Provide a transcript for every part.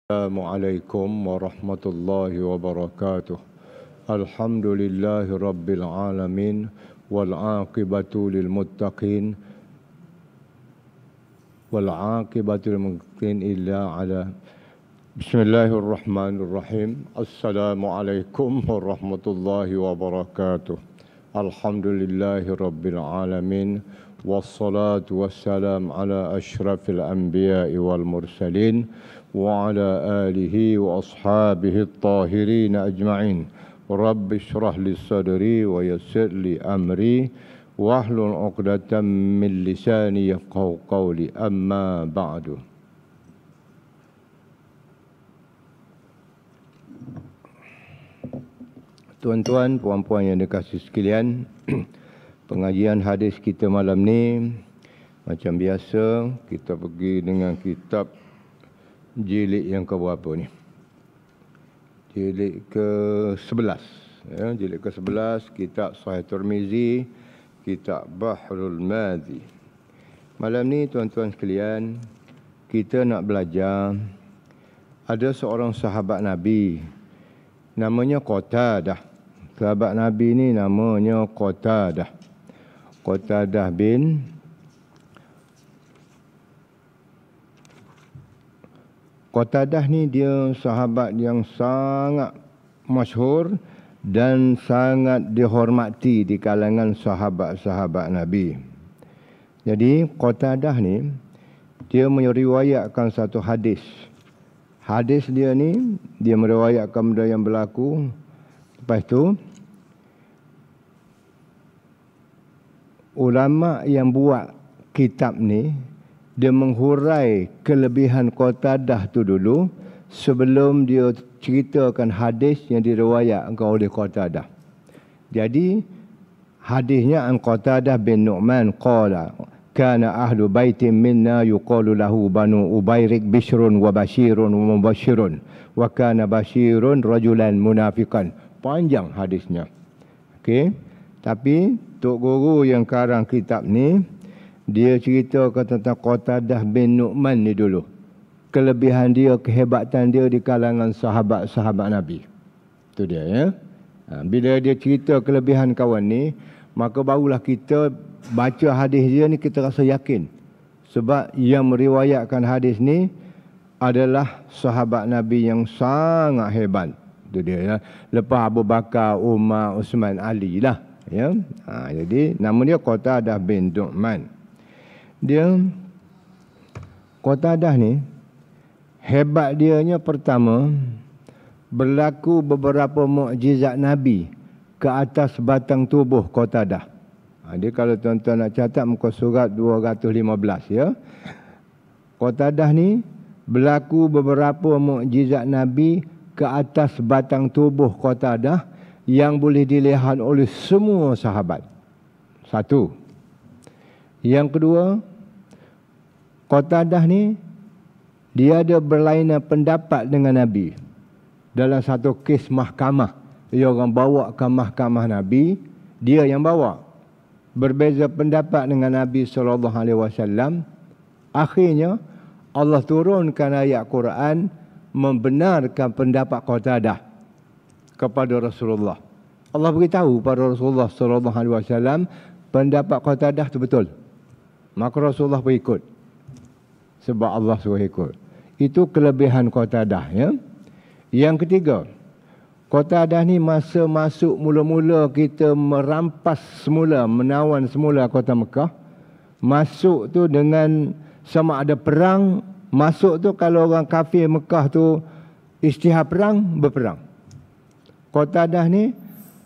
Assalamualaikum warahmatullahi wabarakatuh. Alhamdulillahi rabbil alamin wal aqibatu lil muttaqin illa ala. Bismillahirrahmanirrahim. Assalamualaikum warahmatullahi wabarakatuh. Alhamdulillahi rabbil alamin wassalatu wassalam ala asyrafil anbiya'i wal mursalin وعلى آله وأصحابه الطاهرين أجمعين رب اشرح لي صدري ويسر لي أمري واحلل عقدة من لساني يفقهوا قولي أما بعد. Tuan-tuan, puan-puan yang dikasihi sekalian, pengajian hadis kita malam ni macam biasa kita pergi dengan kitab jilid yang ke berapa ni? Jilid ke-11. Ya, jilid ke-11, kitab Sahih Tirmizi, kitab Bahrul Madhi. Malam ni tuan-tuan sekalian, kita nak belajar ada seorang sahabat Nabi namanya Qatadah. Sahabat Nabi ni namanya Qatadah. Qatadah bin Qatadah ni dia sahabat yang sangat masyhur dan sangat dihormati di kalangan sahabat-sahabat Nabi. Jadi Qatadah ni dia meriwayatkan satu hadis. Hadis dia ni dia meriwayatkan benda yang berlaku. Lepas tu ulama yang buat kitab ni dia menghurai kelebihan Qatadah tu dulu sebelum dia ceritakan hadis yang diriwayatkan oleh Qatadah. Jadi hadisnya an Qatadah bin Nu'man qala kana ahlu baitin minna yuqalu lahu banu Ubairik Bishrun wa Bashirun wa Mubashirun wa kana Bashirun rajulan munafiqan. Panjang hadisnya. Okey. Tapi Tok Guru yang karang kitab ni dia ceritakan tentang Qatadah bin Nu'man ni dulu. Kelebihan dia, kehebatan dia di kalangan sahabat-sahabat Nabi. Itu dia ya. Bila dia cerita kelebihan kawan ni, maka barulah kita baca hadis dia ni kita rasa yakin. Sebab yang meriwayatkan hadis ni adalah sahabat Nabi yang sangat hebat. Itu dia ya. Lepas Abu Bakar, Umar, Uthman, Ali lah. Ya. Jadi nama dia Qatadah bin Nu'man. Dia Qatadah ni hebat dianya pertama berlaku beberapa mukjizat Nabi ke atas batang tubuh Qatadah. Dia kalau tuan-tuan nak catat muka surat 215 ya. Qatadah ni berlaku beberapa mukjizat Nabi ke atas batang tubuh Qatadah yang boleh dilihat oleh semua sahabat. Satu. Yang kedua, Qatadah ni dia ada berlainan pendapat dengan Nabi. Dalam satu kes mahkamah, dia orang bawa ke mahkamah Nabi, dia yang bawa. Berbeza pendapat dengan Nabi SAW. Akhirnya Allah turunkan ayat Quran membenarkan pendapat Qatadah kepada Rasulullah. Allah beritahu pada Rasulullah SAW pendapat Qatadah itu betul. Maka Rasulullah berikut. Sebab Allah suruh ikut. Itu kelebihan Qatadah ya. Yang ketiga, Qatadah ni masa masuk mula-mula kita merampas semula, menawan semula kota Mekah. Masuk tu dengan sama ada perang. Masuk tu kalau orang kafir Mekah tu isytihar perang, berperang. Qatadah ni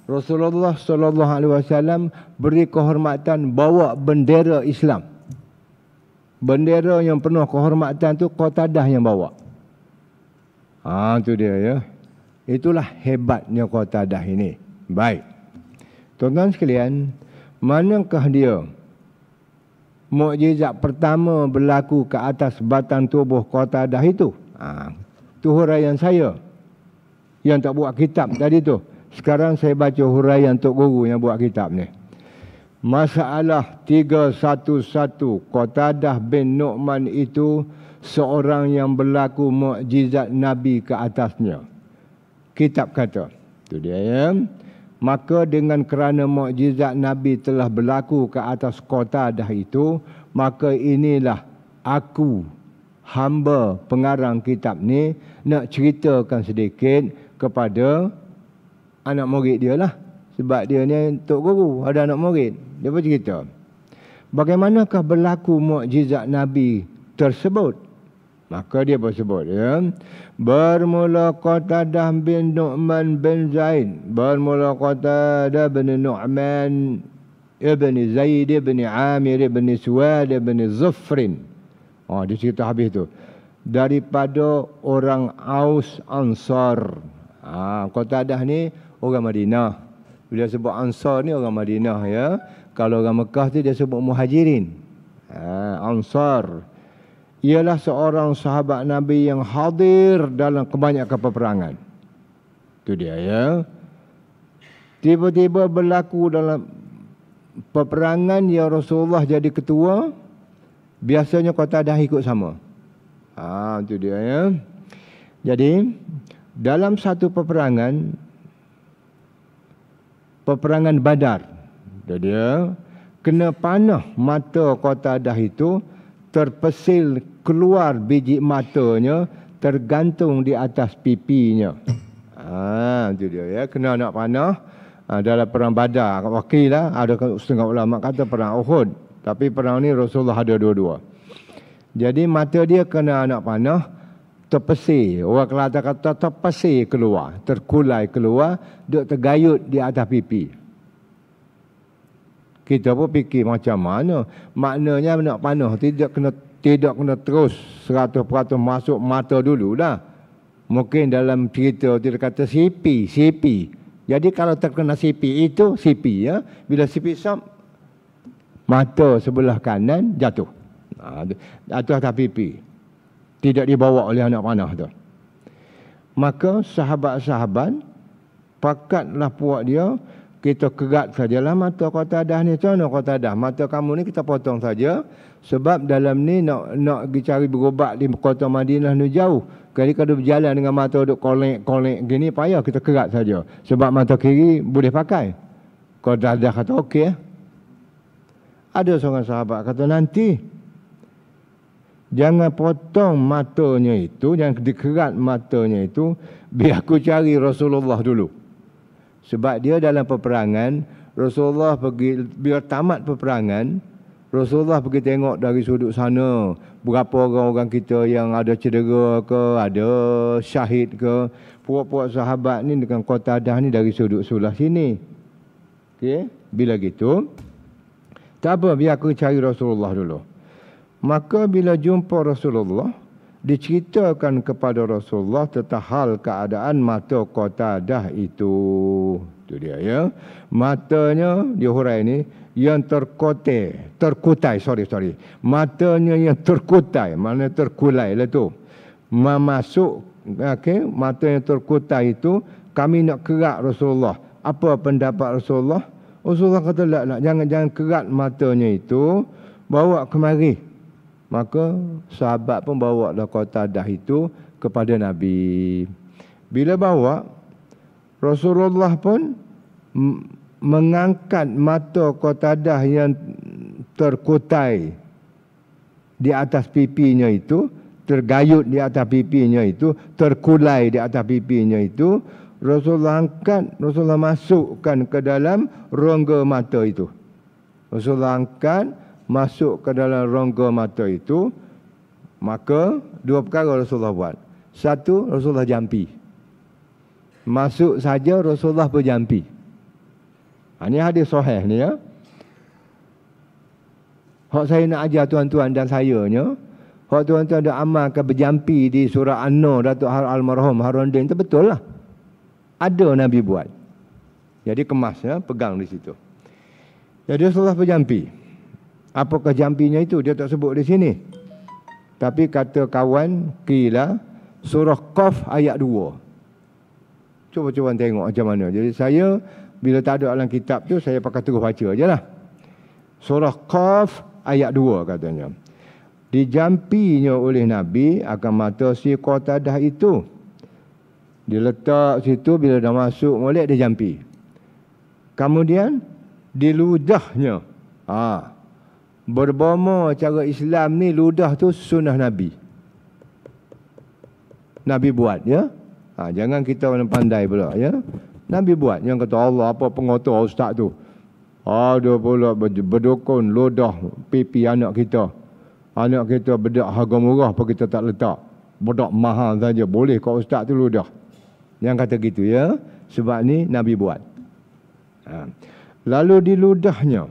Rasulullah SAW beri kehormatan bawa bendera Islam. Bendera yang penuh kehormatan tu Qatadah yang bawa. Itu dia ya. Itulah hebatnya Qatadah ini. Baik. Tuan-tuan sekalian, manakah dia mukjizat pertama berlaku ke atas batang tubuh Qatadah itu? Itu huraian saya yang tak buat kitab tadi tu. Sekarang saya baca huraian Tok Guru yang buat kitab ni. Masalah 311 Qatadah bin Nu'man itu seorang yang berlaku mukjizat Nabi ke atasnya. Kitab kata. Itu dia ya. Maka dengan kerana mukjizat Nabi telah berlaku ke atas Qatadah itu, maka inilah aku, hamba pengarang kitab ni, nak ceritakan sedikit kepada anak murid dia lah. Sebab dia ni tok guru, ada anak murid. Dia pun cerita. Bagaimanakah berlaku mukjizat Nabi tersebut? Maka dia bersebut ya. Bermula Qatadah bin Nu'man bin Zaid. Bermula Qatadah bin Nu'man ibn Zaid ibn Amir ibn Suwad ibn Zufrin. Dia cerita habis tu. Daripada orang Aus Ansar. Qatadah ni orang Madinah. Bila sebut Ansar ni orang Madinah ya. Kalau orang Mekah tu dia sebut Muhajirin. Ansar. Ialah seorang sahabat Nabi yang hadir dalam kebanyakan peperangan. Itu dia ya. Tiba-tiba berlaku dalam peperangan yang Rasulullah jadi ketua. Biasanya Qatadah ikut sama. Itu dia ya. Jadi dalam satu peperangan Badar, dia kena panah mata Qatadah itu, terpesil keluar biji matanya, tergantung di atas pipinya. Itu dia ya, kena nak panah dalam perang Badar. Wakil lah, ada setengah ulama kata perang Uhud, tapi perang ni Rasulullah ada dua-dua. Jadi mata dia kena anak panah, terpesir. Orang Kelantan kata terpesir keluar, terkulai keluar, duk tergayut di atas pipi. Kita pun fikir macam mana. Maknanya nak panah tidak kena terus 100% masuk mata dulu dah. Mungkin dalam cerita dia kata sipi. Jadi kalau terkena sipi itu sipi ya. Bila sipi sam, mata sebelah kanan jatuh. Jatuh atas pipi. Tidak dibawa oleh anak panah tu. Maka sahabat-sahabat pakatlah puak dia, kita kerat sajalah mata Qatadah ni. Macam mana Qatadah? Mata kamu ni kita potong saja. Sebab dalam ni nak pergi cari berubat di kota Madinah ni jauh. Jadi kalau berjalan dengan mata duk kolek gini, payah, kita kerat saja. Sebab mata kiri boleh pakai. Qatadah kata okey. Ada seorang sahabat kata nanti jangan potong matanya itu, jangan dikerat matanya itu, biar aku cari Rasulullah dulu. Sebab dia dalam peperangan, Rasulullah pergi, biar tamat peperangan, Rasulullah pergi tengok dari sudut sana, berapa orang-orang kita yang ada cedera ke, ada syahid ke. Puak-puak sahabat ni dengan Qatadah ni dari sudut sebelah sini. Okey, bila gitu, tak apa, biar aku cari Rasulullah dulu. Maka bila jumpa Rasulullah, diceritakan kepada Rasulullah tentang hal keadaan mata Qatadah itu. Itu dia ya. Matanya dihurai ni yang terkutai. Matanya yang terkutai, maknanya terkulai lah tu. Masuk, okey, mata yang terkutai itu kami nak kerat Rasulullah. Apa pendapat Rasulullah? Rasulullah kata jangan kerat matanya itu, bawa kemari. Maka sahabat pun bawa lah Qatadah itu kepada Nabi. Bila bawa, Rasulullah pun mengangkat mata Qatadah yang terkutai di atas pipinya itu, tergayut di atas pipinya itu, terkulai di atas pipinya itu. Rasulullah angkat, Rasulullah masukkan ke dalam rongga mata itu. Rasulullah angkat, masuk ke dalam rongga mata itu. Maka dua perkara Rasulullah buat. Satu, Rasulullah jampi. Masuk saja Rasulullah berjampi. Ini hadis sahih ni ya. Hak saya nak ajar tuan-tuan dan sayanya, hak tuan-tuan dah amalkan berjampi di surah An-Nur Datuk Almarhum Harun Din, itu betul lah. Ada Nabi buat. Jadi kemas ya, pegang di situ. Jadi Rasulullah berjampi. Apakah jampinya itu? Dia tak sebut di sini. Tapi kata kawan, qila surah Qaf ayat 2. Cuba tengok macam mana. Jadi saya, bila tak ada dalam kitab tu, saya pakai terus baca je lah. Surah Qaf ayat 2 katanya. Dijampinya oleh Nabi akan mata si Qatadah itu. Diletak situ, bila dah masuk molek dia jampi. Kemudian diludahnya. Berbama cara Islam ni, ludah tu sunnah Nabi. Nabi buat, ya. Jangan kita orang pandai pula, ya. Nabi buat. Yang kata Allah, apa pengotor ustaz tu? Ada pula berdukun, ludah pipi anak kita. Anak kita bedak harga murah apa kita tak letak. Bedak mahal saja. Boleh kau ustaz tu ludah. Yang kata gitu, ya. Sebab ni Nabi buat. Lalu di ludahnya.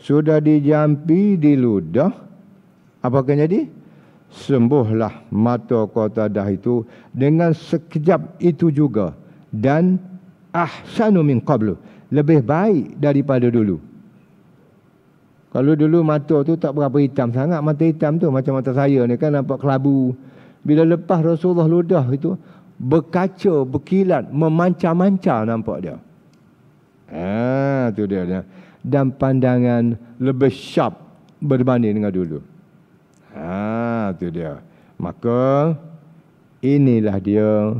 Sudah dijampi di ludah. Apakah jadi? Sembuhlah mata Qatadah itu dengan sekejap itu juga. Dan ahsanu min qablu. Lebih baik daripada dulu. Kalau dulu mata tu tak berapa hitam sangat. Mata hitam tu macam mata saya ni kan nampak kelabu. Bila lepas Rasulullah ludah itu, berkaca, berkilat, memancar-mancar nampak dia. Tu dia. Dan pandangan lebih sharp berbanding dengan dulu. Tu dia. Maka inilah dia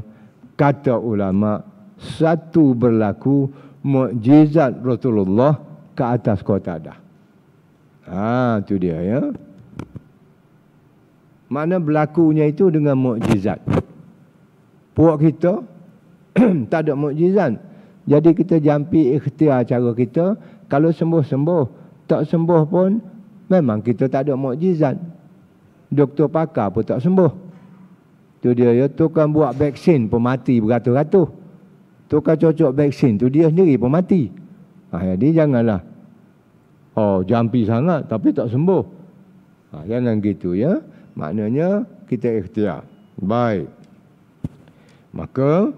kata ulama, satu berlaku mukjizat Rasulullah ke atas Qatadah. Tu dia, ya. Mana berlakunya itu dengan mukjizat. Puak kita tak ada mukjizat. Jadi kita jampi ikhtiar cara kita. Kalau sembuh-sembuh, tak sembuh pun memang kita tak ada mukjizat. Doktor pakar pun tak sembuh. Tu dia, ya. Tukang buat vaksin pun mati beratus-ratus. Tukang cocok vaksin tu dia sendiri pun mati. Jadi janganlah jampi sangat tapi tak sembuh. Jangan gitu, ya. Maknanya kita ikhtiar. Baik. Maka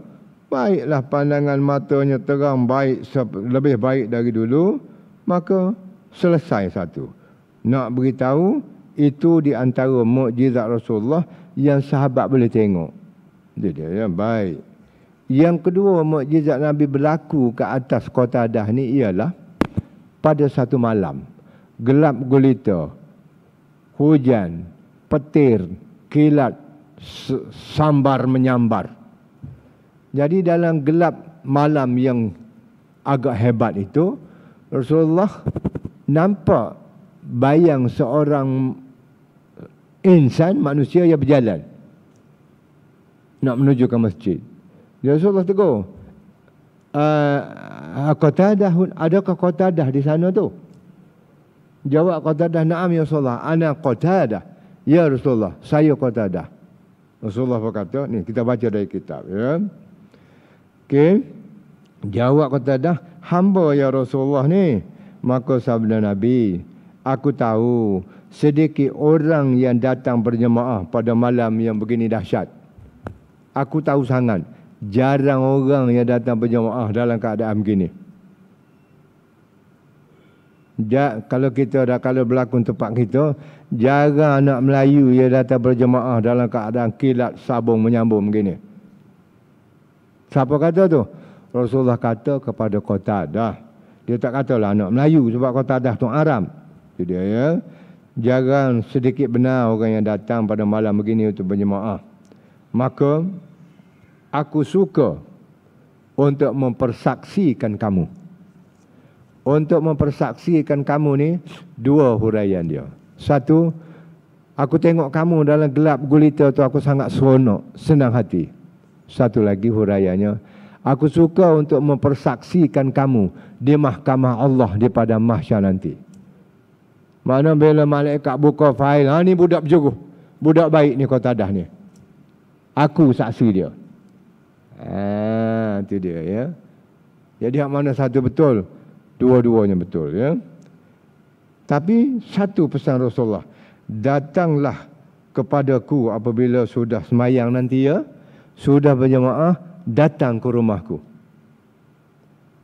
baiklah pandangan matanya terang baik, lebih baik dari dulu. Maka selesai satu. Nak beritahu itu di antara mukjizat Rasulullah yang sahabat boleh tengok. Itu dia, ya. Baik. Yang kedua mukjizat Nabi berlaku ke atas Qatadah ni ialah pada satu malam, gelap gulita, hujan, petir, kilat, sambar menyambar. Jadi dalam gelap malam yang agak hebat itu, Rasulullah nampak bayang seorang insan, manusia yang berjalan nak menuju ke masjid. Rasulullah tegur, Qatadah, adakah Qatadah di sana tu? Jawab Qatadah, na'am ya Rasulullah, ana Qatadah. Ya Rasulullah, saya Qatadah. Rasulullah berkata, ni kita baca dari kitab, ya. Okey. Jawab Qatadah, hamba ya Rasulullah ni. Maka sabda Nabi, aku tahu sedikit orang yang datang berjemaah pada malam yang begini dahsyat. Aku tahu sangat. Jarang orang yang datang berjemaah dalam keadaan begini. Kalau kita dah, kalau berlakon tempat kita, jarang anak Melayu yang datang berjemaah dalam keadaan kilat sabung menyambung begini. Siapa kata tu? Rasulullah kata kepada Qatadah. Dia tak katalah anak Melayu sebab Qatadah tu Arab. Itu dia, ya. Jarang sedikit benar orang yang datang pada malam begini untuk berjemaah. Maka aku suka untuk mempersaksikan kamu. Untuk mempersaksikan kamu ni, dua huraian dia. Satu, aku tengok kamu dalam gelap gulita tu, aku sangat seronok, senang hati. Satu lagi huraiannya, aku suka untuk mempersaksikan kamu di mahkamah Allah di pada mahsyar nanti. Mana bila malaikat buka fail, ni budak berjuruh, budak baik ni Qatadah ni. Aku saksi dia. Itu dia, ya. Jadi hak mana satu betul, dua-duanya betul, ya. Tapi satu pesan Rasulullah, datanglah kepadaku apabila sudah semayang nanti, ya. Sudah berjemaah, datang ke rumahku.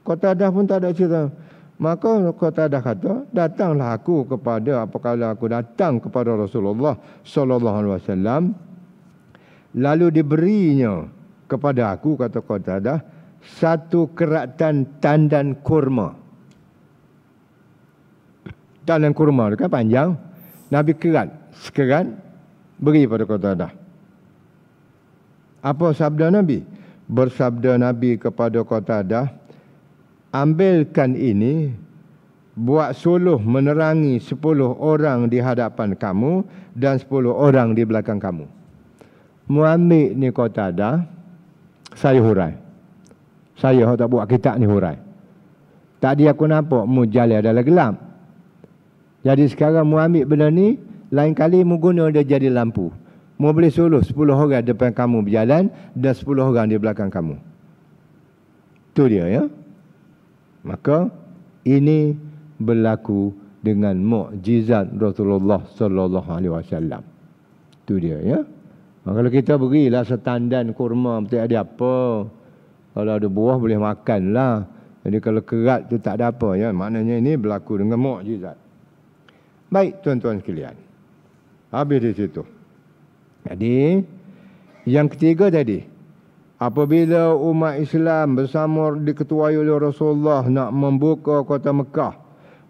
Qatadah pun tak ada cerita. Maka Qatadah kata, datanglah aku kepada, apabila aku datang kepada Rasulullah sallallahu alaihi wasallam, lalu diberinya kepada aku, kata Qatadah, satu keratan tandan kurma. Tandan kurma kan panjang. Nabi kerat, sekerat beri pada Qatadah. Apa sabda Nabi? Bersabda Nabi kepada Qatadah, ambilkan ini, buat suluh menerangi 10 orang di hadapan kamu dan 10 orang di belakang kamu. Mu ambil ni Qatadah, saya hurai. Saya tak buat kitab ni hurai. Tadi aku nampak mu jalan adalah gelap. Jadi sekarang mu ambil benda ni, lain kali mu guna dia jadi lampu. Mu boleh suluh 10 orang depan kamu berjalan dan 10 orang di belakang kamu. Itu dia ya. Maka ini berlaku dengan mukjizat Rasulullah sallallahu alaihi wasallam. Itu dia ya. Kalau kita berilah setandan kurma, tak ada apa. Kalau ada buah boleh makanlah. Jadi kalau kerat tu tak ada apa ya. Maknanya ini berlaku dengan mukjizat. Baik tuan-tuan sekalian. Habis di situ. Jadi yang ketiga tadi, apabila umat Islam bersama diketuai oleh Rasulullah nak membuka kota Mekah,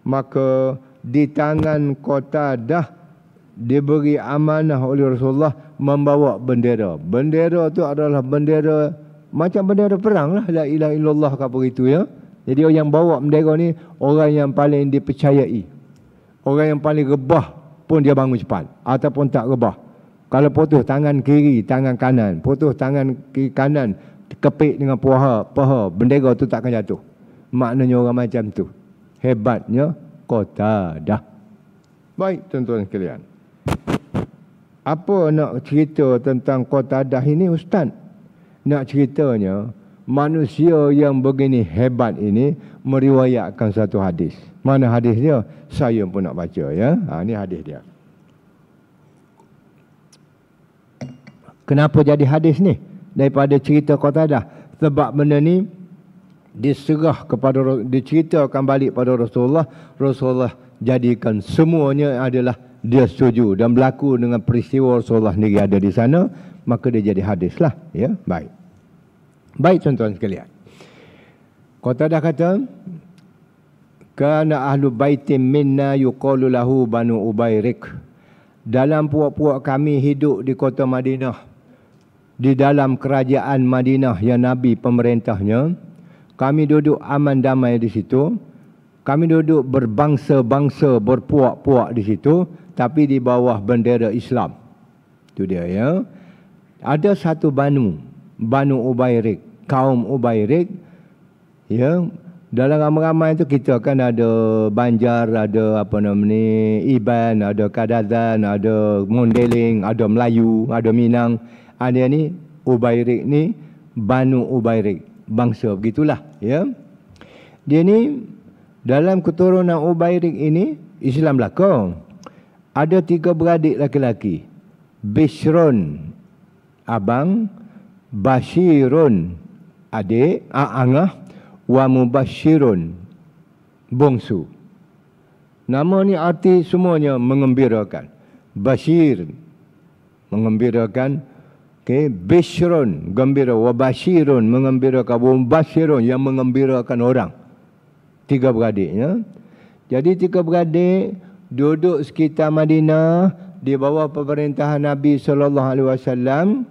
maka di tangan Qatadah diberi amanah oleh Rasulullah membawa bendera. Bendera tu adalah bendera macam bendera perang lah, la ilaha illallah ke apa itu ya. Jadi orang yang bawa bendera ni orang yang paling dipercayai. Orang yang paling rebah pun dia bangun cepat ataupun tak rebah. Kalau putus tangan kiri, tangan kanan, putus tangan kiri kanan, kepik dengan paha, bendera tu takkan jatuh. Maknanya orang macam tu. Hebatnya Qatadah. Baik tuan-tuan sekalian. Apa nak cerita tentang Qatadah ini Ustaz? Nak ceritanya, manusia yang begini hebat ini meriwayatkan satu hadis. Mana hadis dia? Saya pun nak baca ya. Ini hadis dia. Kenapa jadi hadis ni? Daripada cerita Qatadah. Sebab benda ni diceritakan balik pada Rasulullah. Rasulullah jadikan semuanya adalah dia setuju dan berlaku dengan peristiwa Rasulullah sendiri ada di sana, maka dia jadi hadis lah ya. Baik tuan-tuan sekalian, Qatadah kata, kana ahlu baitin minna yuqalu lahu Banu Ubairik. Dalam puak-puak kami hidup di kota Madinah, di dalam kerajaan Madinah yang Nabi pemerintahnya. Kami duduk aman damai di situ. Kami duduk berbangsa-bangsa, berpuak-puak di situ, tapi di bawah bendera Islam. Itu dia ya. Ada satu Banu Ubairik, kaum Ubairik ya. Dalam ramai-ramai itu kita kan ada Banjar, ada apa namanya Iban, ada Kadazan, ada Mondeling, ada Melayu, ada Minang. Ada ni Ubairik ni Banu Ubairik, bangsa begitulah ya. Dia ni dalam keturunan Ubairik ini Islam belaka. Ada 3 beradik laki-laki. Bishrun abang, Bashirun adik, angah, wa Mubashirun bongsu. Nama ni arti semuanya mengembirakan. Bashir mengembirakan, okey, Bishrun gembira, wa Bashirun mengembirakan, wa Mubashirun yang mengembirakan orang. 3 beradiknya. Jadi 3 beradik duduk sekitar Madinah di bawah pemerintahan Nabi sallallahu alaihi wasallam,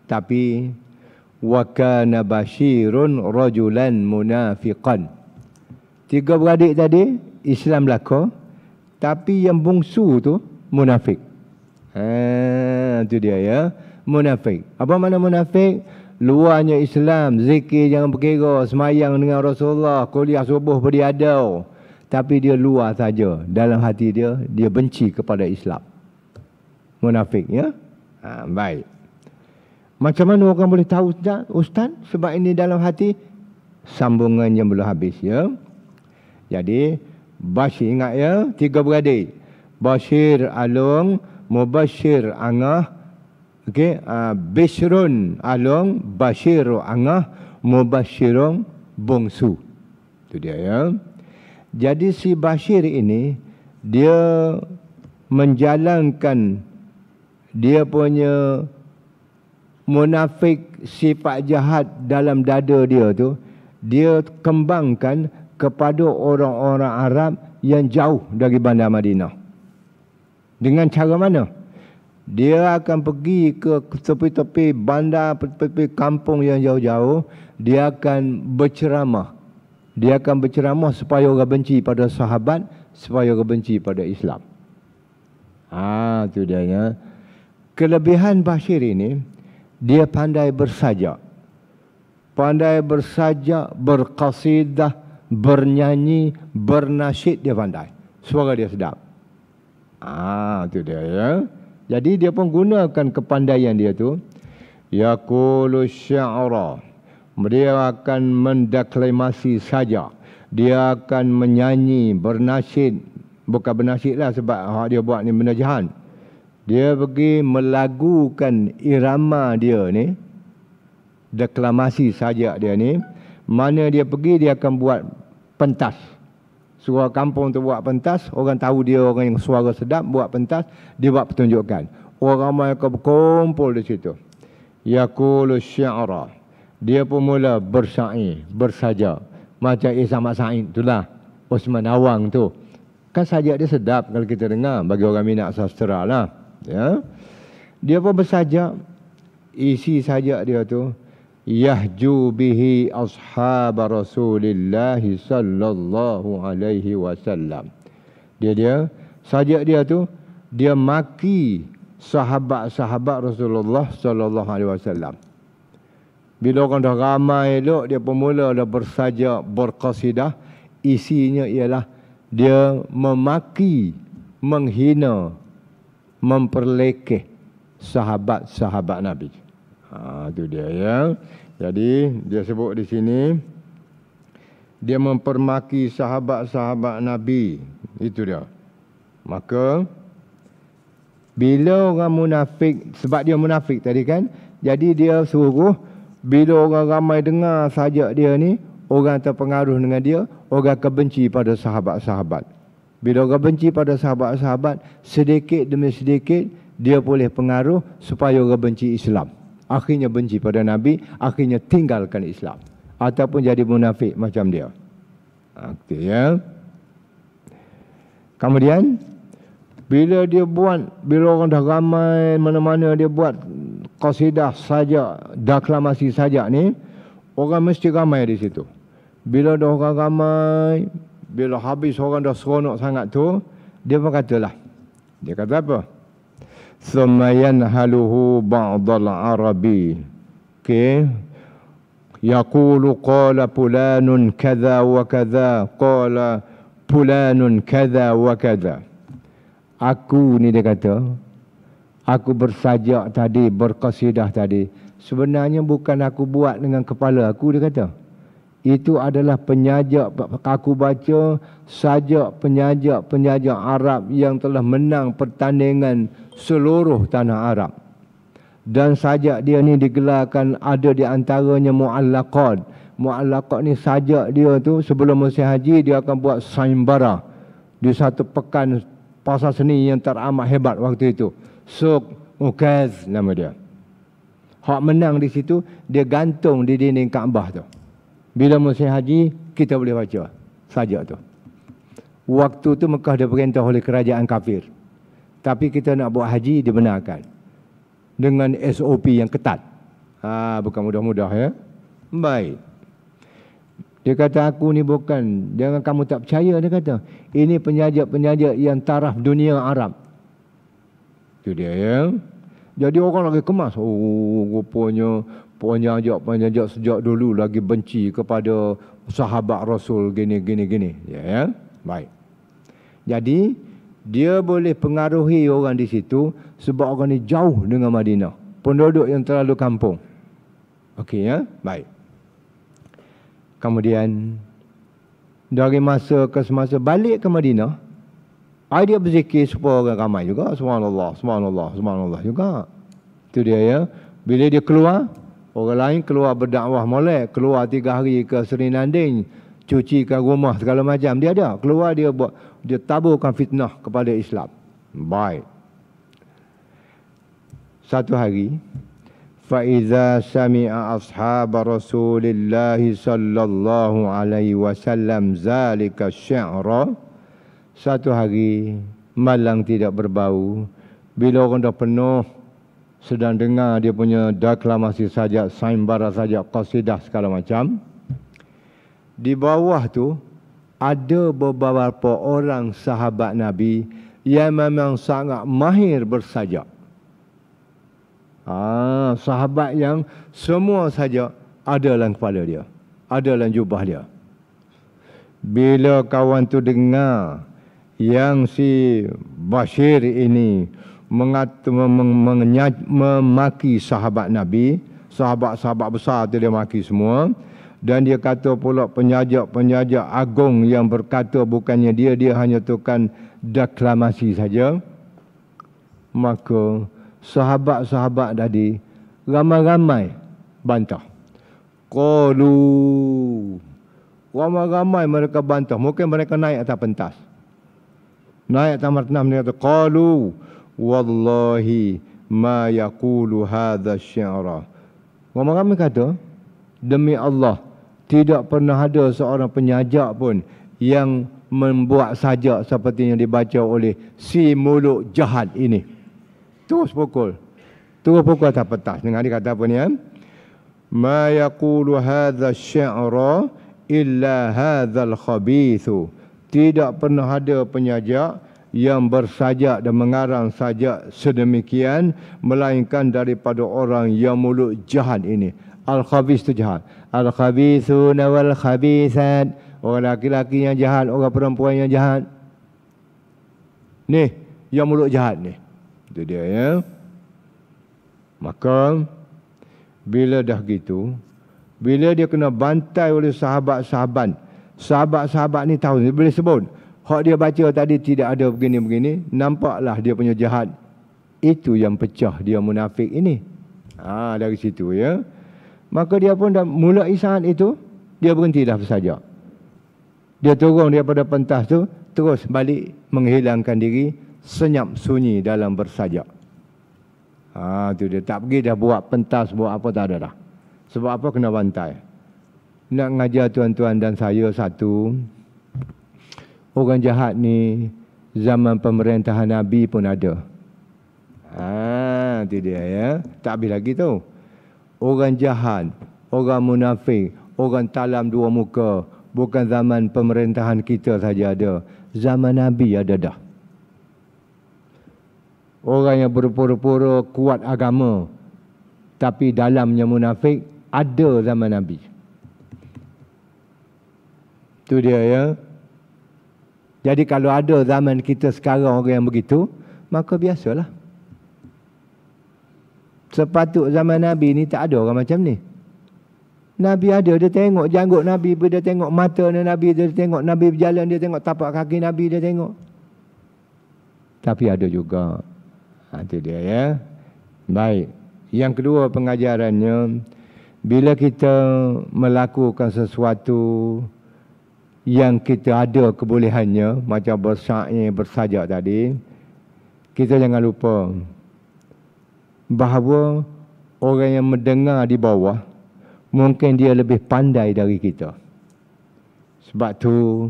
tapi wa kana Bashirun rajulan munafiqan. 3 beradik tadi Islam belaka, tapi yang bungsu tu munafik. Itu dia ya, munafik. Apa makna munafik? Luarnya Islam, zikir jangan berkira, semayang dengan Rasulullah, kuliah subuh beriadau, tapi dia luar saja. Dalam hati dia, dia benci kepada Islam. Munafik ya. Baik. Macam mana orang boleh tahu Ustaz? Sebab ini dalam hati. Sambungannya belum habis ya. Jadi Bashir, ingat ya, 3 beradik. Bashir alung, Mubashir angah, okey, Bishrun alung, Bashir angah, Mubashirun bongsu. Itu dia ya. Jadi si Bashir ini dia menjalankan dia punya munafik, sifat jahat dalam dada dia tu, dia kembangkan kepada orang-orang Arab yang jauh dari bandar Madinah. Dengan cara mana? Dia akan pergi ke tepi-tepi bandar, tepi-tepi kampung yang jauh-jauh. Dia akan berceramah. Dia akan berceramah supaya orang benci pada sahabat, supaya orang benci pada Islam. Itu dia ya. Kelebihan Bashir ini, dia pandai bersajak. Pandai bersajak, berqasidah, bernyanyi, bernasyid, dia pandai. Suara dia sedap. Itu dia ya. Jadi dia pun gunakan kepandaian dia tu. Yaqulu sya'ra. Dia akan mendeklamasi saja. Dia akan menyanyi, bernasyid. Bukan bernasyid lah sebab dia buat ni benda jahat. Dia pergi melagukan irama dia ni. Deklamasi saja dia ni. Mana dia pergi, dia akan buat pentas. Suara kampung tu buat pentas. Orang tahu dia orang yang suara sedap, buat pentas. Dia buat pertunjukan. Orang ramai akan berkumpul di situ. Yaqulu sya'ra. Dia pun mula bersyair, bersajak. Macam Ihsan Sa'id itulah. Osman Awang tu. Kan sajak dia sedap kalau kita dengar. Bagi orang minat sastra lah. Ya. Dia pun bersajak. Isi sajak dia tu. Yahju bihi ashab Rasulillah sallallahu alaihi wasallam. Dia sajak dia tu, dia maki sahabat-sahabat Rasulullah sallallahu alaihi wasallam. Bila orang dah ramai elok, dia pemula dah bersajak, berqasidah. Isinya ialah dia memaki, menghina, memperlekeh sahabat-sahabat Nabi. Itu dia ya. Jadi dia sebut di sini, dia mempermaki sahabat-sahabat Nabi. Itu dia. Maka bila orang munafik, sebab dia munafik tadi kan, jadi dia suruh bila orang ramai dengar sajak dia ni, orang terpengaruh dengan dia, orang akan benci pada sahabat-sahabat. Bila orang benci pada sahabat-sahabat, sedikit demi sedikit dia boleh pengaruh supaya orang benci Islam. Akhirnya benci pada Nabi, akhirnya tinggalkan Islam. Ataupun jadi munafik macam dia. Okay, ya. Kemudian, bila dia buat, bila orang dah ramai, mana-mana dia buat qasidah sajak, deklamasi sajak ni, orang mesti ramai di situ. Bila dah orang ramai, bila habis orang dah seronok sangat tu, dia pun katalah. Dia kata apa? Thumma yanhaluhu ba'dal arabi. Okay. Yaqulu qala fulanun kadha wa kadha. Qala fulanun kadha wa kadha. Aku ni dia kata, aku bersajak tadi, berqasidah tadi. Sebenarnya bukan aku buat dengan kepala aku, dia kata. Itu adalah penyajak, aku baca sajak penyajak Arab yang telah menang pertandingan seluruh tanah Arab. Dan sajak dia ni digelarkan, ada di antaranya mu'allaqat. Mu'allaqat ni sajak dia tu sebelum musim haji dia akan buat sayembara di satu pekan pasar seni yang teramat hebat waktu itu. Suq Ukaz nama dia. Hak menang di situ, dia gantung di dinding Kaabah tu. Bila musim haji, kita boleh baca sajak tu. Waktu tu Mekah diperintah oleh kerajaan kafir. Tapi kita nak buat haji, dibenarkan. Dengan SOP yang ketat. Bukan mudah-mudah ya. Baik. Dia kata aku ni bukan, jangan kamu tak percaya, dia kata. Ini penyajak-penyajak yang taraf dunia Arab. Itu dia ya. Jadi orang lagi kemas. Rupanya penjajak sejak dulu lagi benci kepada sahabat Rasul gini. Ya. Baik. Jadi dia boleh pengaruhi orang di situ sebab orang ni jauh dengan Madinah. Penduduk yang terlalu kampung. Okey ya. Baik. Kemudian dari masa ke semasa balik ke Madinah, dia berzikir supaya orang ramai juga. Subhanallah juga. Itu dia ya. Bila dia keluar, orang lain keluar berdakwah molek, keluar 3 hari ke Seri Nanding, cucikan rumah segala macam. Dia ada. Keluar dia buat, dia taburkan fitnah kepada Islam. Baik. Satu hari, فَإِذَا سَمِعَ أَصْحَابَ رَسُولِ اللَّهِ صَلَّى اللَّهُ عَلَيْهِ وَسَلَّمْ ذَلِكَ الشِّعْرَ. Satu hari, malang tidak berbau. Bila orang dah penuh, sedang dengar dia punya deklamasi sajak, saimbara sajak, qasidah segala macam, di bawah tu ada beberapa orang sahabat Nabi yang memang sangat mahir bersajak. Sahabat yang semua sajak ada dalam kepala dia, ada dalam jubah dia. Bila kawan tu dengar yang si Bashir ini memaki sahabat Nabi, sahabat-sahabat besar tu dia maki semua, dan dia kata pula penyajak-penyajak agung yang berkata bukannya dia hanya tukang deklamasi saja, maka sahabat-sahabat tadi ramai-ramai bantah. Qalu, ramai-ramai mereka bantah. Mungkin mereka naik atas pentas, naik atas martabat, mereka kata qalu wallahi ma yaqulu hadha syi'ra. Ramai-ramai kata, demi Allah, tidak pernah ada seorang penyajak pun yang membuat sajak seperti yang dibaca oleh si mulut jahat ini. Terus pukul atas pentas. Dengar dia kata apa ni? Ma yaqulu hadha syi'ra illa hadzal khabithu. Tidak pernah ada penyajak yang bersajak dan mengarang sajak sedemikian melainkan daripada orang yang mulut jahat ini. Al-khabith itu jahat. Al-khabithuna wal khabithat. Orang laki-laki yang jahat, orang perempuan yang jahat. Ni, yang mulut jahat ni. Itu dia ya. Maka bila dah gitu, bila dia kena bantai oleh sahabat-sahabat ni tahu, dia boleh sebut hak dia baca tadi tidak ada begini-begini, nampaklah dia punya jahat. Itu yang pecah dia munafik ini. Dari situ ya. Maka dia pun dah mulai saat itu, dia berhenti dah bersajak. Dia turun daripada pentas tu, terus balik menghilangkan diri, senyap sunyi dalam bersajak. Tu dia tak pergi dah buat pentas, buat apa, tak ada dah. Sebab apa? Kena bantai. Nak ngajar tuan-tuan dan saya satu, orang jahat ni zaman pemerintahan Nabi pun ada. Itu dia ya. Tak habis lagi tu. Orang jahat, orang munafik, orang talam dua muka, bukan zaman pemerintahan kita saja ada. Zaman Nabi ada dah. Orang yang berpura-pura kuat agama, tapi dalamnya munafik, ada zaman Nabi. Itu dia ya. Jadi kalau ada zaman kita sekarang orang yang begitu, maka biasalah. Sepatut zaman Nabi ni tak ada orang macam ni. Nabi ada, dia tengok janggut Nabi, dia tengok mata Nabi, dia tengok Nabi berjalan, dia tengok tapak kaki Nabi, dia tengok. Tapi ada juga. Itu dia ya. Baik. Yang kedua pengajarannya, bila kita melakukan sesuatu yang kita ada kebolehannya, macam bersyair, bersajak tadi, kita jangan lupa bahawa orang yang mendengar di bawah mungkin dia lebih pandai dari kita. Sebab tu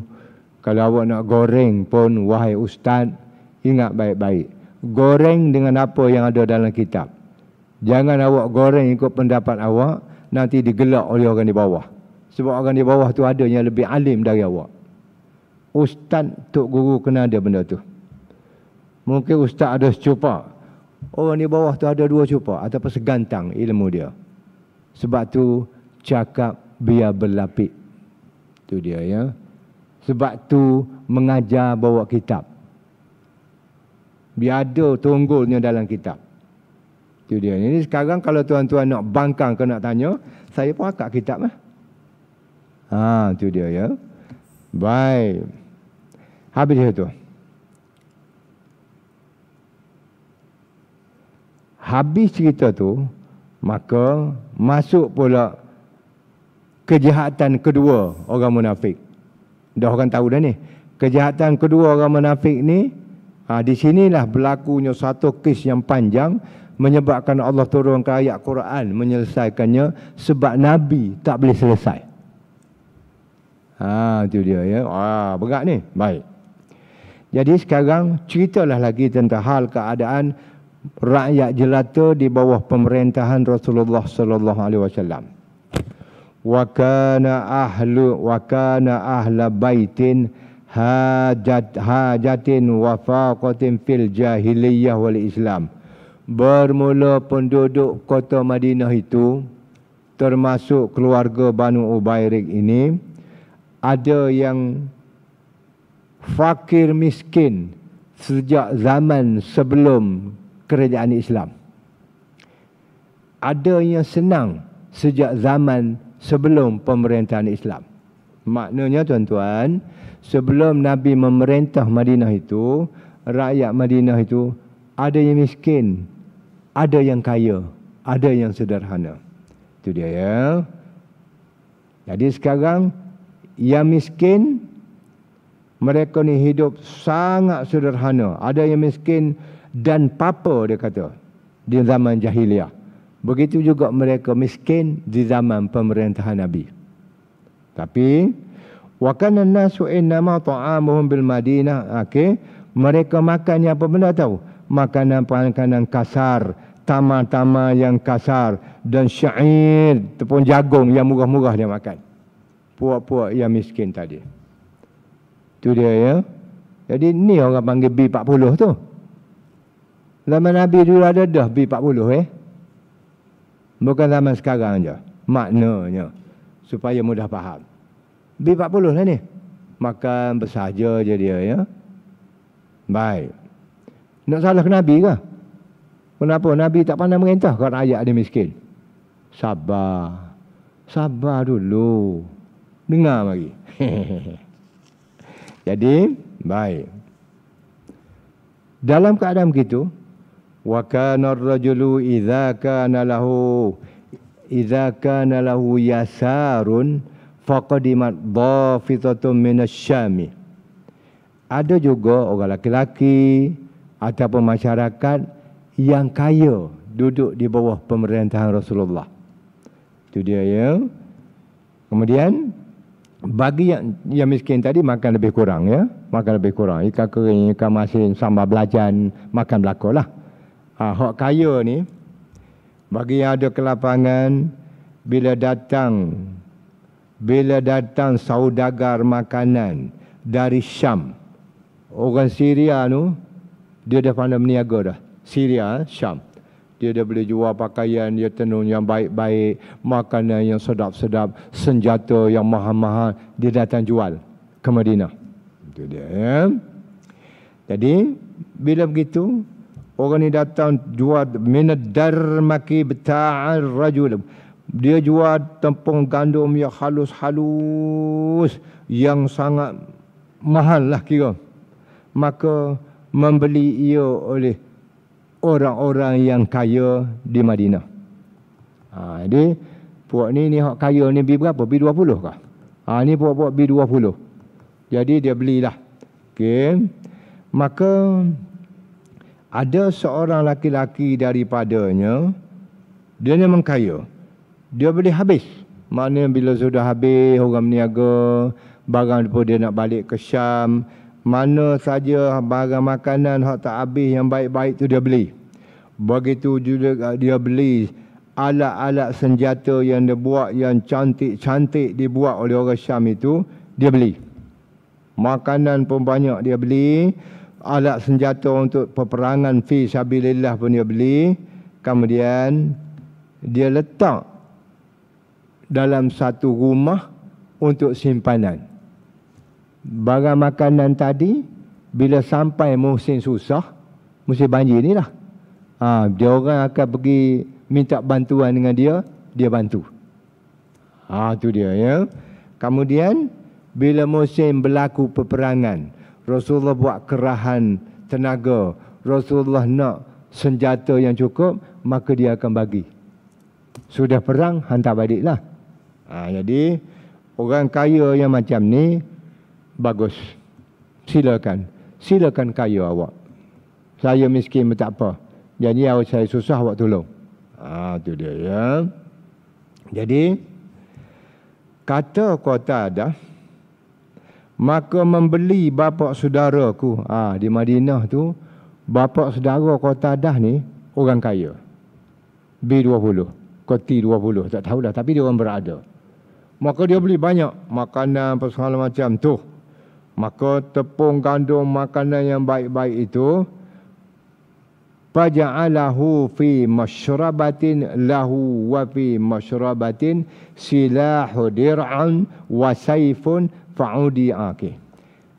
kalau awak nak goreng pun, wahai ustaz, ingat baik-baik, goreng dengan apa yang ada dalam kitab. Jangan awak goreng ikut pendapat awak, nanti digelak oleh orang di bawah. Sebab orang di bawah tu ada yang lebih alim dari awak. Ustaz, tok guru kena ada benda tu. Mungkin ustaz ada secupak, orang di bawah tu ada 2 cupak ataupun segantang ilmu dia. Sebab tu cakap biar berlapik. Itu dia ya. Sebab tu mengajar bawa kitab. Biar ada tunggulnya dalam kitab. Itu dia. Ini sekarang kalau tuan-tuan nak bangkang ke nak tanya, saya pun akak kitab lah. Itu dia ya. Baik. Habis itu. Habis cerita tu, maka masuk pula kejahatan kedua orang munafik. Dah orang tahu dah ni. Kejahatan kedua orang munafik ni, di sinilah berlakunya satu kes yang panjang, menyebabkan Allah turunkan ayat Quran menyelesaikannya, sebab Nabi tak boleh selesai. Itu dia ya. Berat ni. Baik. Jadi sekarang ceritalah lagi tentang hal keadaan rakyat jelata di bawah pemerintahan Rasulullah sallallahu alaihi wasallam. Wa kana ahla baitin hajatin wa faqatin fil jahiliyah wal Islam. Bermula penduduk kota Madinah itu, termasuk keluarga Banu Ubairik ini, ada yang fakir miskin sejak zaman sebelum kerajaan Islam. Ada yang senang sejak zaman sebelum pemerintahan Islam. Maknanya tuan-tuan, sebelum Nabi memerintah Madinah itu, rakyat Madinah itu ada yang miskin, ada yang kaya, ada yang sederhana. Itu dia ya. Jadi sekarang yang miskin, mereka ni hidup sangat sederhana. Ada yang miskin dan papa, dia kata, di zaman jahiliah. Begitu juga mereka miskin di zaman pemerintahan Nabi. Tapi wa kana an-nasu innama ta'amuhum bil Madinah. Okey, mereka makan apa benda tahu? Makanan kasar, tamar yang kasar dan syair, tepung jagung yang murah-murah dia makan. Puak-puak yang miskin tadi. Itu dia ya. Jadi ni orang panggil B40 tu. Zaman Nabi dulu ada dah B40 Bukan zaman sekarang je. Maknanya supaya mudah faham. B40 lah ni. Makan bersahaja je dia ya. Baik. Nak salah ke Nabi ke? Kenapa Nabi tak pandai merintah kalau rakyat dia miskin? Sabar. Sabar dulu. Dengar mari. Jadi, baik. Dalam keadaan begitu, wa kana ar-rajulu idza kana lahu yasarun faqadimat dhafitatun minasy-syami. Ada juga orang laki-laki ataupun masyarakat yang kaya duduk di bawah pemerintahan Rasulullah. Itu dia ya. Kemudian bagi yang miskin tadi makan lebih kurang ya, makan lebih kurang. Ikan kering, ikan masin, sambal belacan, makan belakanglah. Hak kaya ni, bagi yang ada kelapangan, bila datang saudagar makanan dari Syam, orang Syria tu, dia dah pandai berniaga dah. Syria, Syam. Dia dah boleh jual pakaian, dia tenun yang baik-baik, makanan yang sedap-sedap, senjata yang mahal-mahal, dia datang jual ke Madinah. Itu dia ya. Jadi, bila begitu, orang ni datang jual minad darmaki beta'al rajul. Dia jual tepung gandum yang halus-halus, yang sangat mahal lah kira. Maka membeli ia oleh orang-orang yang kaya di Madinah. Jadi puak ni hak kaya ni berapa? B20 kah? Ni puak-puak B20. Jadi dia belilah. Okey. Maka ada seorang laki-laki daripadanya, dia memang kaya. Dia boleh habis. Maknanya bila sudah habis orang berniaga, barang dia nak balik ke Syam, mana saja barang makanan hak tak habis yang baik-baik tu dia beli. Begitu juga dia beli alat-alat senjata yang dia buat yang cantik-cantik dibuat oleh orang Syam itu, dia beli. Makanan pun banyak dia beli, alat senjata untuk peperangan fi sabilillah pun dia beli. Kemudian dia letak dalam satu rumah untuk simpanan. Barang makanan tadi, bila sampai musim susah, musim banjir ni lah, dia orang akan pergi minta bantuan dengan dia, dia bantu. Tu dia ya. Kemudian bila musim berlaku peperangan, Rasulullah buat kerahan tenaga, Rasulullah nak senjata yang cukup, maka dia akan bagi. Sudah perang, hantar baliklah. Jadi orang kaya yang macam ni bagus. Silakan kaya awak. Saya miskin pun tak apa. Jadi awak saya susah awak tolong. Itu dia ya. Jadi kata Qatadah, maka membeli bapa saudaraku. Di Madinah tu, bapa saudara Qatadah ni orang kaya. B20, ke T20, tak tahulah, tapi dia orang berada. Maka dia beli banyak makanan segala macam tu. Maka tepung gandum makanan yang baik-baik itu, faja'alahu fi masyrabatin lahu wa fi masyrabatin silahu dir'an wa sayfun fa'udi'a.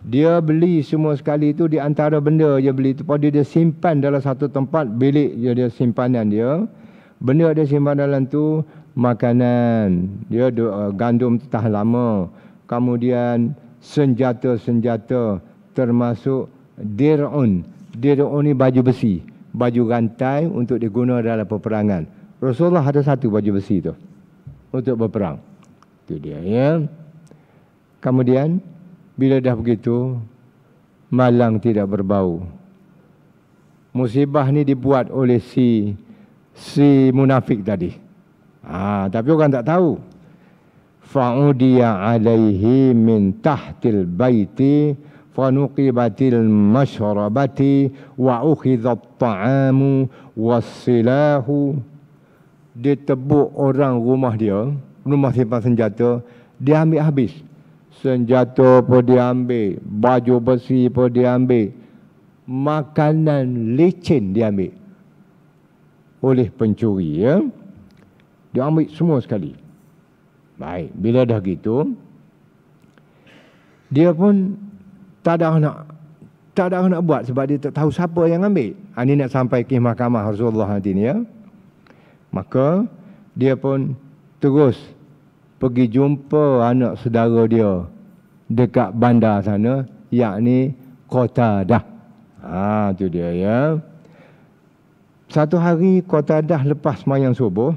Dia beli semua sekali itu, di antara benda dia beli itu, dia simpan dalam satu tempat, bilik dia simpanan dia. Benda dia simpan dalam tu makanan. Dia gandum tahan lama. Kemudian senjata-senjata termasuk dir'un. Dir'un ni baju besi, baju rantai untuk digunakan dalam peperangan. Rasulullah ada satu baju besi tu untuk berperang. Itu dia, ya. Kemudian bila dah begitu, malang tidak berbau. Musibah ni dibuat oleh si munafik tadi. Tapi orang tak tahu. Fa'udiya alaihi min tahtil baiti fanuqibatil masyrabati wa ukhidhat ta'amu wassilahu. Dia tebuk orang rumah dia, rumah simpan senjata, dia ambil habis. Senjata pun dia ambil, baju besi pun dia ambil, makanan licin dia ambil oleh pencuri, ya. Dia ambil semua sekali. Baik, bila dah gitu, dia pun tak ada nak buat sebab dia tak tahu siapa yang ambil. Ini nak sampai ke mahkamah Rasulullah nanti ni, ya. Maka dia pun terus pergi jumpa anak saudara dia dekat bandar sana, yakni Qatadah. Tu dia, ya. Satu hari Qatadah lepas sembahyang subuh,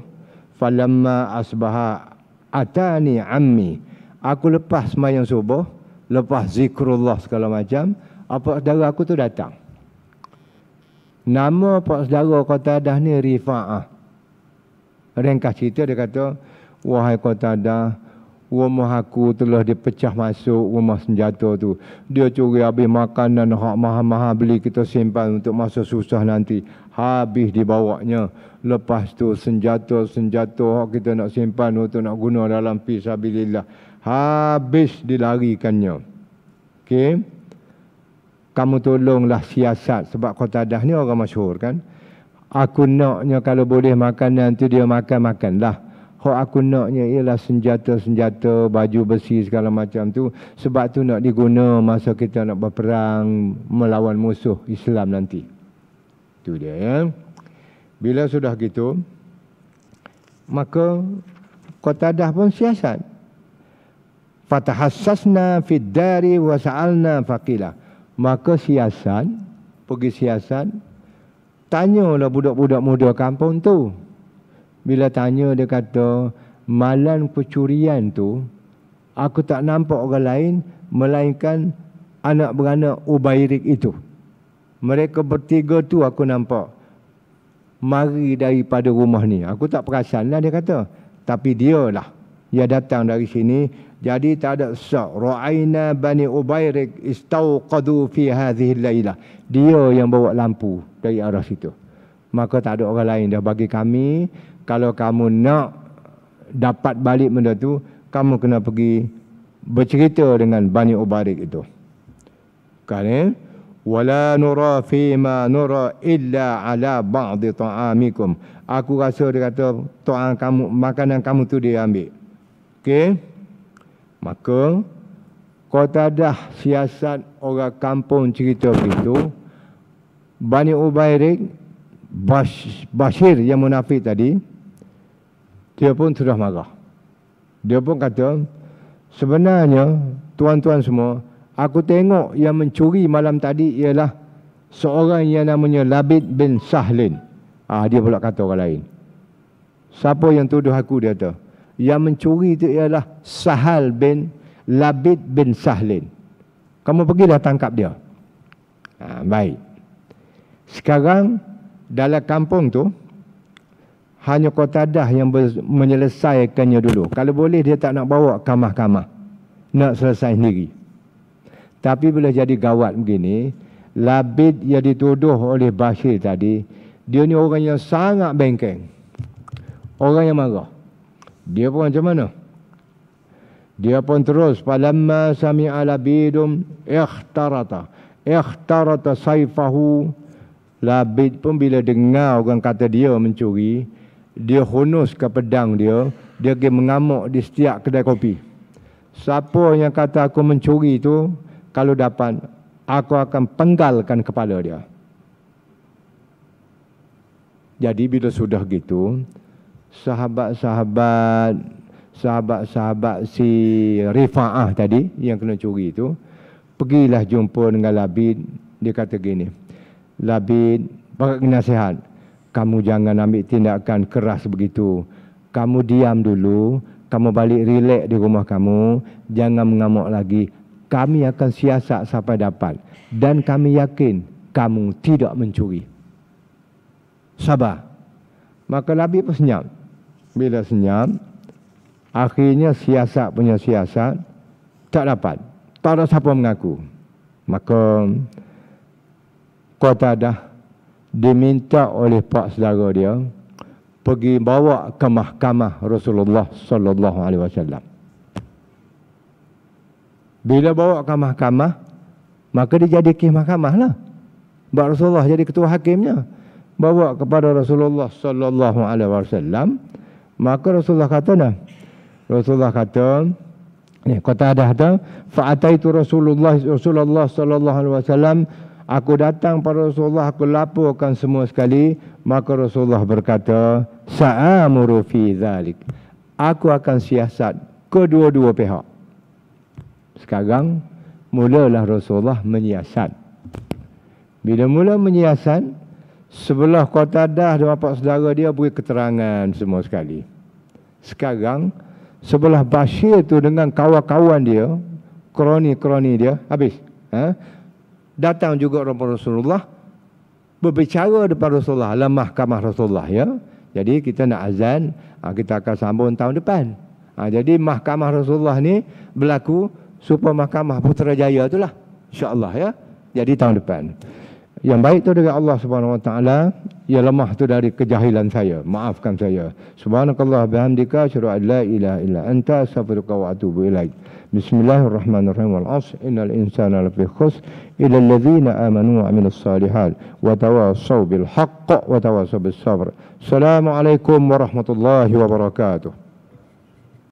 falamma asbaha atani ammi. Aku lepas sembahyang subuh, lepas zikrullah segala macam, apa saudara aku tu datang. Nama pak saudara Qatadah ni Rifa'ah. Ringkas cerita dia kata, wahai Qatadah, rumah aku telah dipecah masuk rumah senjata tu. Dia curi habis makanan hak mahal-mahal beli kita simpan untuk masa susah nanti. Habis dibawanya. Lepas tu senjata-senjata hak kita nak simpan untuk nak guna dalam fisabilillah, habis dilarikannya. Okey. Kamu tolonglah siasat, sebab Qatadah ni orang masyhur kan. Aku naknya kalau boleh makanan tu dia makanlah. Hak aku naknya ialah senjata-senjata, baju besi segala macam tu. Sebab tu nak diguna masa kita nak berperang melawan musuh Islam nanti. Itu dia, ya. Bila sudah gitu, maka Qatadah pun siasat. Fatahassasna fid dari wa sa'alna faqila. Maka pergi siasat, tanyalah budak-budak muda kampung tu. Bila tanya, dia kata, malam pencurian tu aku tak nampak orang lain melainkan anak beranak Ubairik itu. Mereka bertiga tu aku nampak mari daripada rumah ni. Aku tak perasan lah, dia kata. Tapi dia lah yang datang dari sini. Jadi tak ada syak. Ra'aina bani Ubairik istauqadu fi hadhihi lailah. Dia yang bawa lampu dari arah situ. Maka tak ada orang lain dah bagi kami. Kalau kamu nak dapat balik benda tu, kamu kena pergi bercerita dengan Bani Ubairik itu. Kan, wala nura fi ma nura illa ala ba'd ta'amikum. Aku rasa, dia kata, ta'am kamu, makanan kamu tu dia ambil. Okey. Maka Qatadah siasat orang kampung cerita begitu. Bani Ubairik, Bashir yang munafik tadi, dia pun sudah marah. Dia pun kata, sebenarnya tuan-tuan semua, aku tengok yang mencuri malam tadi ialah seorang yang namanya Labid bin Sahlin. Dia pula kata orang lain. Siapa yang tuduh aku, dia kata, yang mencuri itu ialah Sahal bin Labid bin Sahlin. Kamu pergilah tangkap dia. Baik. Sekarang dalam kampung tu hanya Qatadah yang menyelesaikannya dulu. Kalau boleh dia tak nak bawa ke mahkamah, nak selesai sendiri. Tapi bila jadi gawat begini, Labid yang dituduh oleh Bashir tadi, dia ni orang yang sangat bengkeng. Orang yang marah. Dia pun macam mana? Dia pun terus, falamma sami'a Labidum ikhtarata saifahu. Labid pun bila dengar orang kata dia mencuri, dia hunus ke pedang dia pergi mengamuk di setiap kedai kopi. Siapa yang kata aku mencuri tu, kalau dapat, aku akan penggalkan kepala dia. Jadi bila sudah gitu, sahabat-sahabat si Rifa'ah tadi yang kena curi itu, pergilah jumpa dengan Labid. Dia kata gini, Labid, bagi nasihat, kamu jangan ambil tindakan keras begitu. Kamu diam dulu, kamu balik relax di rumah kamu, jangan mengamuk lagi. Kami akan siasat sampai dapat. Dan kami yakin kamu tidak mencuri. Sabar. Maka Labid pun senyap. Bila senyap, akhirnya siasat punya siasat tak dapat. Tak ada siapa mengaku. Maka Qatadah diminta oleh pak saudara dia pergi bawa ke mahkamah Rasulullah sallallahu alaihi wasallam. Bila bawa ke mahkamah, maka dia jadi kes mahkamah lah. Rasulullah jadi ketua hakimnya. Bawa kepada Rasulullah sallallahu alaihi wasallam, maka Rasulullah kata, ni Qatadah kata, fa'ataitu Rasulullah sallallahu alaihi wasallam, aku datang pada Rasulullah, aku laporkan semua sekali. Maka Rasulullah berkata, sa'amuru fi dhalik, aku akan siasat kedua-dua pihak. Sekarang mulalah Rasulullah menyiasat. Bila mula menyiasat, sebelah Qatadah dan bapak saudara dia beri keterangan semua sekali. Sekarang sebelah Bashir tu dengan kawan-kawan dia, kroni-kroni dia, habis. Datang juga Rasulullah, berbicara depan Rasulullah dalam mahkamah Rasulullah, ya. Jadi kita nak azan, kita akan sambung tahun depan. Jadi mahkamah Rasulullah ni berlaku supaya mahkamah Putrajaya itulah, insya-Allah, ya. Jadi tahun depan. Yang baik tu dari Allah Subhanahu Wa Taala, yang lemah tu dari kejahilan saya. Maafkan saya. Subhanakallah bihamdika, asyhadu an la ilaha illa anta, astaghfiruka wa atubu ilaik. Bismillahirrahmanirrahim. Wal 'ashr innal insana lafi khusr illa alladhina amanu wa 'amilus shalihat wa tawassaw bil haqq wa tawassaw bis sabr. Assalamualaikum warahmatullahi wabarakatuh.